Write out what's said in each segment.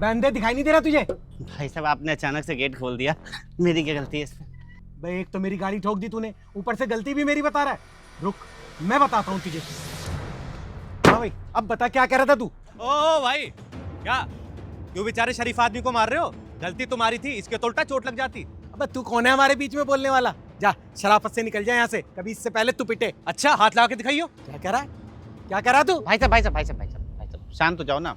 अबे अंधे दिखाई नहीं दे रहा तुझे? भाई साहब आपने अचानक से गेट खोल दिया, मेरी क्या गलती है इसमें? भाई एक तो मेरी गाड़ी ठोक दी तूने, ऊपर से गलती भी मेरी बता रहा है। रुक मैं बताता हूँ तुझे। हाँ भाई अब बता क्या कह रहा था तू? ओ भाई, क्या क्यों बेचारे शरीफ आदमी को मार रहे हो? गलती तुम्हारी थी, इसके तो उल्टा चोट लग जाती। अबे तू कौन है हमारे बीच में बोलने वाला? जा शराफत से निकल जा यहाँ से, कभी इससे पहले तू पिटे। अच्छा हाथ लगा के दिखाइयो। क्या कह रहा है? क्या कह रहा तू? भाई साहब भाई साहब भाई साहब भाई साहब भाई साहब शांत हो जाओ ना,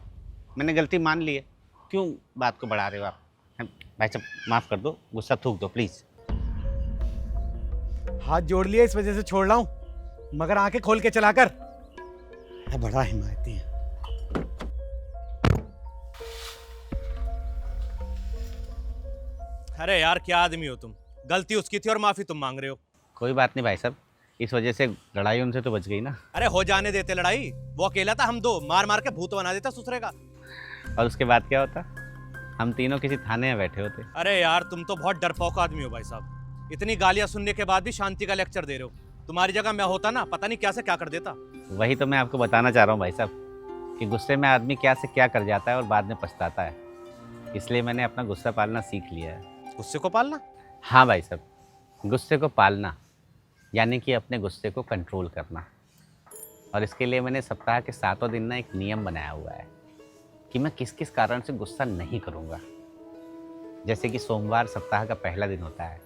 मैंने गलती मान ली है, क्यों बात को बढ़ा रहे हो आप? भाई साहब माफ़ कर दो, गुस्सा थूक दो प्लीज़। हाथ जोड़ लिया इस वजह से छोड़ रहा हूँ, मगर आंखें खोल के चला कर। बड़ा हिमायती है। अरे यार क्या आदमी हो तुम, गलती उसकी थी और माफी तुम मांग रहे हो। कोई बात नहीं भाई साहब, इस वजह से लड़ाई उनसे तो बच गई ना। अरे हो जाने देते लड़ाई, वो अकेला था, हम दो मार मार के भूत बना देता ससुरे का। और उसके बाद क्या होता? हम तीनों किसी थाने में बैठे होते। अरे यार तुम तो बहुत डरपोक आदमी हो भाई साहब, इतनी गालियां सुनने के बाद भी शांति का लेक्चर दे रहे हो। तुम्हारी जगह मैं होता ना, पता नहीं क्या से क्या कर देता। वही तो मैं आपको बताना चाह रहा हूँ भाई साहब, कि गुस्से में आदमी क्या से क्या कर जाता है और बाद में पछताता है। इसलिए मैंने अपना गुस्सा पालना सीख लिया है। गुस्से को पालना? हाँ भाई साहब, गुस्से को पालना यानी कि अपने गुस्से को कंट्रोल करना। और इसके लिए मैंने सप्ताह के 7 दिन ना एक नियम बनाया हुआ है कि मैं किस किस कारण से गुस्सा नहीं करूँगा। जैसे कि सोमवार सप्ताह का पहला दिन होता है,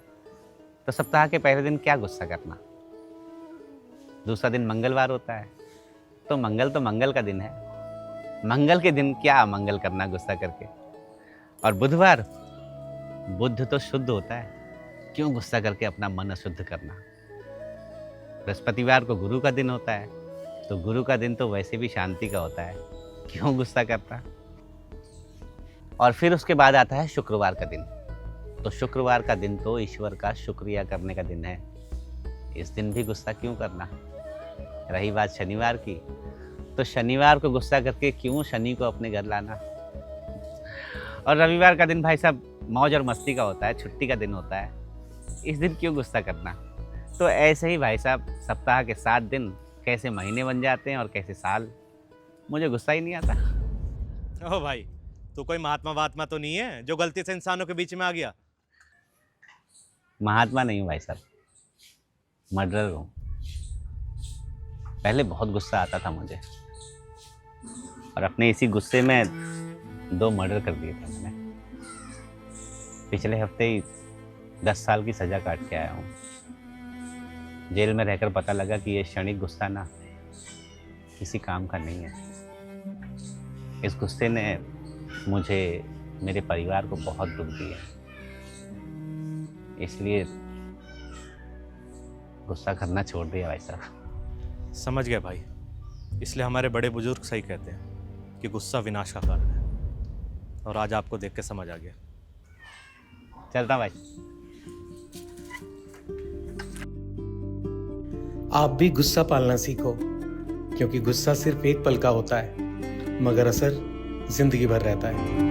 तो सप्ताह के पहले दिन क्या गुस्सा करना। दूसरा दिन मंगलवार होता है, तो मंगल का दिन है, मंगल के दिन क्या अमंगल करना गुस्सा करके। और बुधवार, बुध तो शुद्ध होता है, क्यों गुस्सा करके अपना मन अशुद्ध करना। बृहस्पतिवार को गुरु का दिन होता है, तो गुरु का दिन तो वैसे भी शांति का होता है, क्यों गुस्सा करता। और फिर उसके बाद आता है शुक्रवार का दिन, तो शुक्रवार का दिन तो ईश्वर का शुक्रिया करने का दिन है, इस दिन भी गुस्सा क्यों करना। रही बात शनिवार की, तो शनिवार को गुस्सा करके क्यों शनि को अपने घर लाना। और रविवार का दिन भाई साहब मौज और मस्ती का होता है, छुट्टी का दिन होता है, इस दिन क्यों गुस्सा करना। तो ऐसे ही भाई साहब सप्ताह के 7 दिन कैसे महीने बन जाते हैं और कैसे साल, मुझे गुस्सा ही नहीं आता। ओ भाई, तू कोई महात्मा वात्मा तो नहीं है जो गलती से इंसानों के बीच में आ गया? महात्मा नहीं हूँ भाई साहब, मर्डरर हूँ। पहले बहुत गुस्सा आता था मुझे, और अपने इसी गुस्से में 2 मर्डर कर दिए थे मैंने। पिछले हफ्ते ही 10 साल की सज़ा काट के आया हूँ। जेल में रहकर पता लगा कि ये क्षणिक गुस्सा ना किसी काम का नहीं है। इस गुस्से ने मुझे, मेरे परिवार को बहुत दुख दिया, इसलिए गुस्सा करना छोड़ दिया भाई साहब। समझ गया भाई, इसलिए हमारे बड़े बुजुर्ग सही कहते हैं कि गुस्सा विनाश का कारण है, और आज आपको देख के समझ आ गया। चलता भाई। आप भी गुस्सा पालना सीखो, क्योंकि गुस्सा सिर्फ एक पल का होता है, मगर असर जिंदगी भर रहता है।